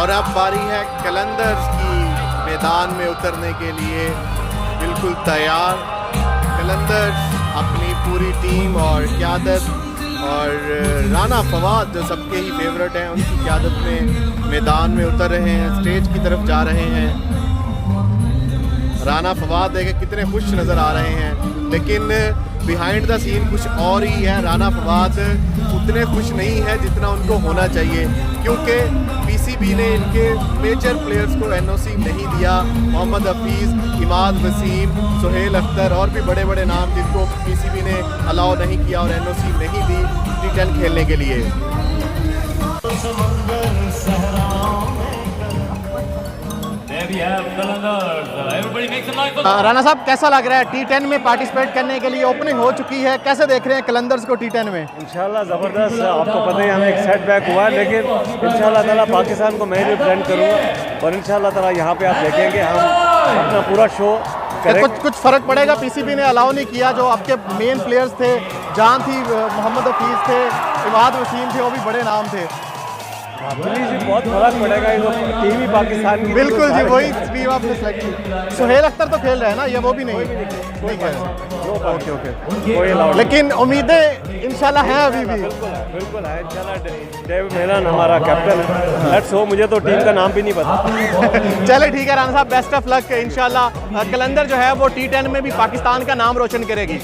और अब बारी है कलंदर्स की मैदान में उतरने के लिए बिल्कुल तैयार। कलंदर्स अपनी पूरी टीम और क़यादत और राना फवाद जो सबके ही फेवरेट हैं उनकी क़यादत में मैदान में उतर रहे हैं, स्टेज की तरफ जा रहे हैं। राना फवाद देखें कितने खुश नज़र आ रहे हैं, लेकिन बिहाइंड द सीन कुछ और ही है। राना फवाद उतने खुश नहीं है जितना उनको होना चाहिए, क्योंकि पीसीबी ने इनके मेजर प्लेयर्स को एनओसी नहीं दिया। मोहम्मद हफीज़, इमाद वसीम, सुहेल अख्तर और भी बड़े बड़े नाम जिनको पीसीबी ने अलाउ नहीं किया और एनओसी नहीं दी T10 खेलने के लिए। राना साहब, कैसा लग रहा है T10 में पार्टिसिपेट करने के लिए? ओपनिंग हो चुकी है, कैसे देख रहे हैं कलंदर्स को T10 में? इंशाल्लाह ज़बरदस्त। आपको पता ही हमें एक सेटबैक हुआ, लेकिन इंशाल्लाह ताला पाकिस्तान को मैं रिप्रेजेंट करूँगा और इंशाल्लाह ताला यहाँ पे आप देखेंगे हम अपना पूरा शो करेंगे। कुछ फ़र्क पड़ेगा? पीसीबी ने अलाउ नहीं किया, जो आपके मेन प्लेयर्स थे, जान थी, मोहम्मद हफीज़ थे, इमाद वसीम थे, वो भी बड़े नाम थे। प्लीज बहुत फर्क पड़ेगा, टीम ही पाकिस्तान की। बिल्कुल जी, वही टीम आपने सेलेक्ट की। सुहेल अख्तर तो खेल रहे हैं ना, ये वो भी नहीं खेल रहे? ओके। लेकिन उम्मीदें इंशाल्लाह हैं अभी भी। बिल्कुल है इंशाल्लाह। डेविड मेलन हमारा कैप्टन है, लेट्स हो। मुझे तो टीम का नाम भी नहीं पता। चले ठीक है राना साहब, बेस्ट ऑफ लक। इंशाल्लाह कलंदर जो है वो T10 में भी पाकिस्तान का नाम रोशन करेगी।